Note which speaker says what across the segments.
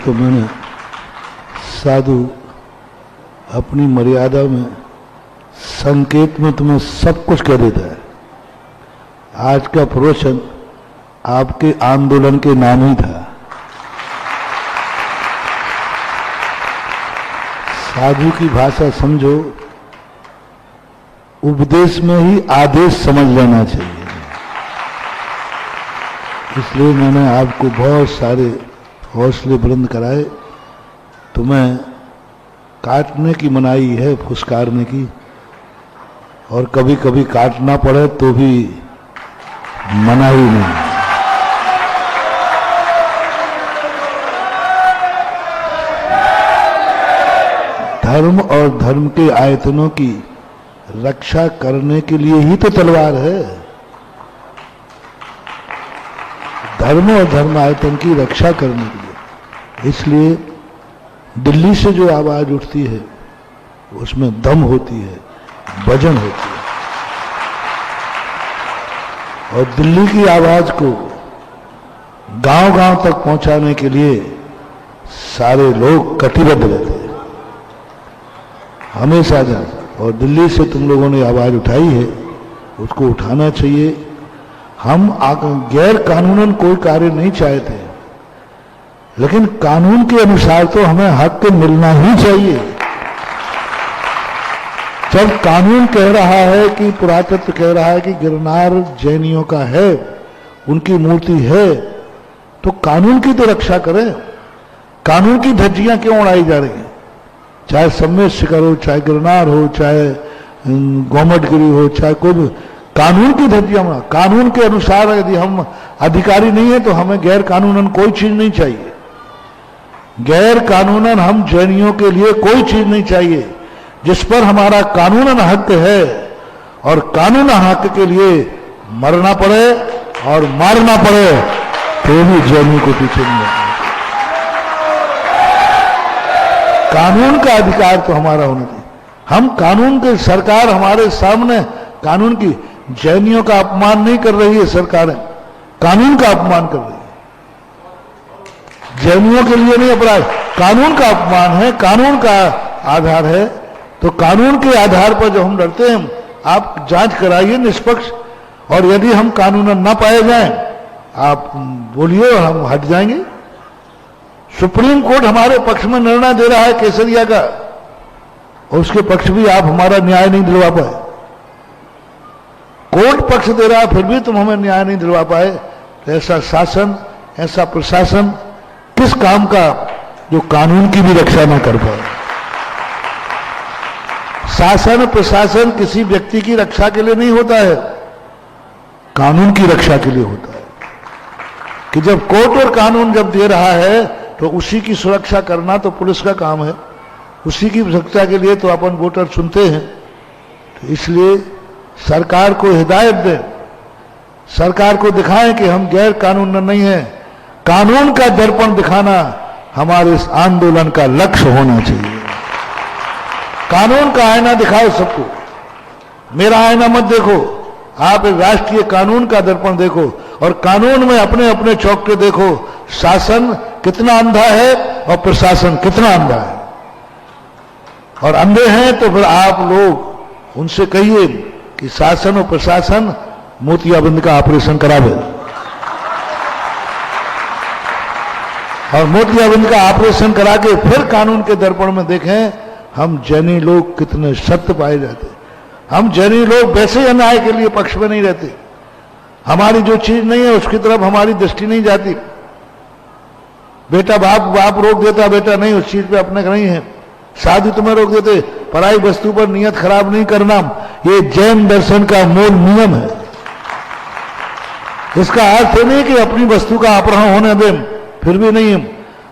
Speaker 1: तो मैंने साधु अपनी मर्यादा में संकेत में तुम्हें सब कुछ कह देता है। आज का प्रवचन आपके आंदोलन के नाम ही था। साधु की भाषा समझो, उपदेश में ही आदेश समझ लेना चाहिए। इसलिए मैंने आपको बहुत सारे हौसले बुलंद कराए। तुम्हें काटने की मनाही है, फुसकारने की, और कभी कभी काटना पड़े तो भी मनाही नहीं। धर्म और धर्म के आयतनों की रक्षा करने के लिए ही तो तलवार है। धर्म और धर्म आयतन की रक्षा करने के लिए। इसलिए दिल्ली से जो आवाज उठती है उसमें दम होती है, वजन होती है। और दिल्ली की आवाज को गांव-गांव तक पहुंचाने के लिए सारे लोग कटिबद्ध रहते हैं, हमेशा जाता। और दिल्ली से तुम लोगों ने आवाज उठाई है, उसको उठाना चाहिए। हम गैर कानूनन कोई कार्य नहीं चाहते, लेकिन कानून के अनुसार तो हमें हक मिलना ही चाहिए। जब कानून कह रहा है कि पुरातत्व कह रहा है कि गिरनार जैनियों का है, उनकी मूर्ति है, तो कानून की तो रक्षा करें। कानून की धज्जियां क्यों उड़ाई जा रही हैं? चाहे सम्मेद शिखर हो, चाहे गिरनार हो, चाहे गोमटगिरी हो, चाहे कोई भी, कानून की धज्जियां उड़ा। कानून के अनुसार यदि हम अधिकारी नहीं है तो हमें गैर कानूनन कोई चीज नहीं चाहिए। गैर कानूनन हम जैनियों के लिए कोई चीज नहीं चाहिए। जिस पर हमारा कानूनन हक है, और कानून हक के लिए मरना पड़े और मारना पड़े तो भी जैनियों को पीछे नहीं हटना। कानून का अधिकार तो हमारा होना चाहिए। हम कानून के, सरकार हमारे सामने कानून की, जैनियों का अपमान नहीं कर रही है सरकार, कानून का अपमान कर रही है। जैनियों के लिए नहीं अपराध, कानून का अपमान है, कानून का आधार है। तो कानून के आधार पर जब हम लड़ते हैं, आप जांच कराइए निष्पक्ष, और यदि हम कानूनन ना पाए जाएं, आप बोलिए और हम हट जाएंगे। सुप्रीम कोर्ट हमारे पक्ष में निर्णय दे रहा है केसरिया का, और उसके पक्ष भी आप हमारा न्याय नहीं दिलवा पाए। कोर्ट पक्ष दे रहा है फिर भी तुम हमें न्याय नहीं दिलवा पाए। तो ऐसा शासन, ऐसा प्रशासन किस काम का, जो कानून की भी रक्षा ना कर पाए। शासन प्रशासन किसी व्यक्ति की रक्षा के लिए नहीं होता है, कानून की रक्षा के लिए होता है। कि जब कोर्ट और कानून जब दे रहा है तो उसी की सुरक्षा करना तो पुलिस का काम है। उसी की सुरक्षा के लिए तो अपन वोटर चुनते हैं। तो इसलिए सरकार को हिदायत दें, सरकार को दिखाएं कि हम गैर कानून नहीं हैं। कानून का दर्पण दिखाना हमारे इस आंदोलन का लक्ष्य होना चाहिए। कानून का आईना दिखाओ सबको। मेरा आईना मत देखो, आप एक राष्ट्रीय कानून का दर्पण देखो, और कानून में अपने अपने चौके देखो। शासन कितना अंधा है और प्रशासन कितना अंधा है। और अंधे हैं तो फिर आप लोग उनसे कहिए कि शासन और प्रशासन मोतियाबिंद का ऑपरेशन करावे, और मोतियाबिंद का ऑपरेशन करा के फिर कानून के दर्पण में देखें हम जैनी लोग कितने सत्य पाए जाते। हम जैनी लोग वैसे अन्याय के लिए पक्ष में नहीं रहते। हमारी जो चीज नहीं है उसकी तरफ हमारी दृष्टि नहीं जाती। बेटा बाप रोक देता, बेटा नहीं उस चीज पे अपने नहीं है। साधु तुम्हें रोक देते, पराई वस्तु पर नियत खराब नहीं करना, ये जैन दर्शन का मूल नियम है। इसका अर्थ नहीं कि अपनी वस्तु का अपहरण होने दें, फिर भी नहीं।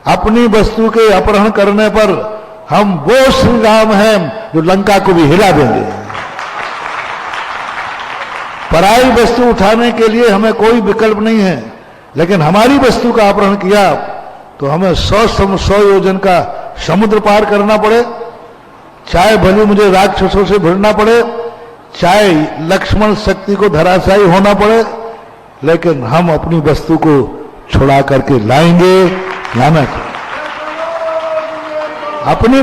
Speaker 1: अपनी वस्तु के अपहरण करने पर हम वो श्री राम हैं जो लंका को भी हिला देंगे। पराई वस्तु उठाने के लिए हमें कोई विकल्प नहीं है, लेकिन हमारी वस्तु का अपहरण किया तो हमें 100 योजन का समुद्र पार करना पड़े, चाहे भले मुझे राक्षसों से भिड़ना पड़े, चाहे लक्ष्मण शक्ति को धराशायी होना पड़े, लेकिन हम अपनी वस्तु को छुड़ा करके लाएंगे, लाना चाहिए। अपनी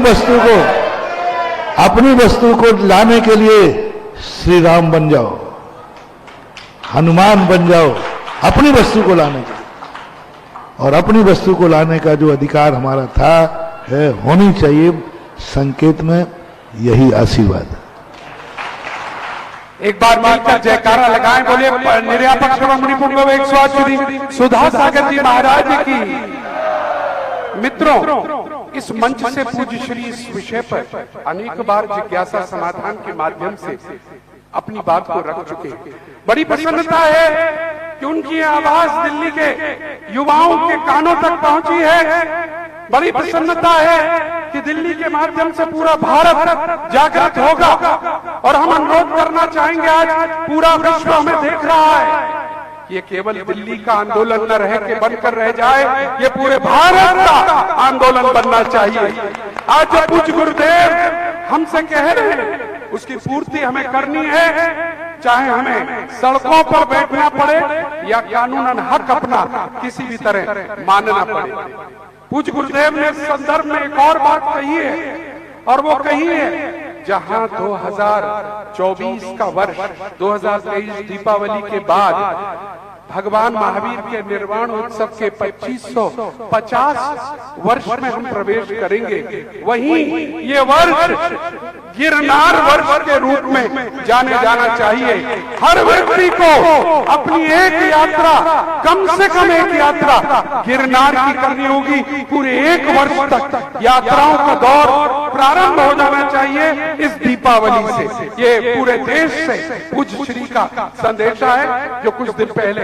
Speaker 1: वस्तु को लाने के लिए श्री राम बन जाओ, हनुमान बन जाओ, अपनी वस्तु को लाने के लिए। और अपनी वस्तु को लाने का जो अधिकार हमारा था है, होनी चाहिए, संकेत में यही आशीर्वाद है।
Speaker 2: एक बार मिलकर जयकारा लगाएं, बोले निर्यापक शिरोमणि पुंगव 108 सुधा सागर जी महाराज की। मित्रों, इस मंच से पूज्य श्री इस विषय पर अनेक बार जिज्ञासा समाधान के माध्यम से अपनी बात को रख चुके हैं। बड़ी प्रसन्नता है कि उनकी आवाज दिल्ली के युवाओं के कानों तक पहुंची है। बड़ी प्रसन्नता है कि दिल्ली के माध्यम से पूरा भारत जागृत होगा। और हम अनुरोध करना चाहेंगे, आज पूरा विश्व हमें देख रहा है। ये केवल दिल्ली का आंदोलन न रह के बनकर रह जाए, ये पूरे भारत का आंदोलन बनना चाहिए। आज जो पूज्य गुरुदेव हमसे कह रहे हैं, उसकी पूर्ति हमें करनी है, चाहे हमें सड़कों पर बैठना पड़े या कानूनन हक अपना किसी भी तरह मानना पड़े। पूज्य गुरुदेव ने इस संदर्भ में एक और बात कही है, और वो कही है, जहां 2024 का वर्ष 2023 दीपावली के बाद भगवान महावीर के निर्वाण उत्सव के 2550 वर्ष में हम प्रवेश करेंगे, वहीं ये वर्ष गिरनार वर्ष के रूप में जाने जाना चाहिए। हर व्यक्ति को अपनी एक यात्रा, कम से कम एक यात्रा गिरनार की करनी होगी। पूरे एक वर्ष तक यात्राओं का दौर प्रारंभ हो जाना चाहिए इस दीपावली से। ये पूरे देश से पूज्य श्री का संदेशा है, जो कुछ दिन पहले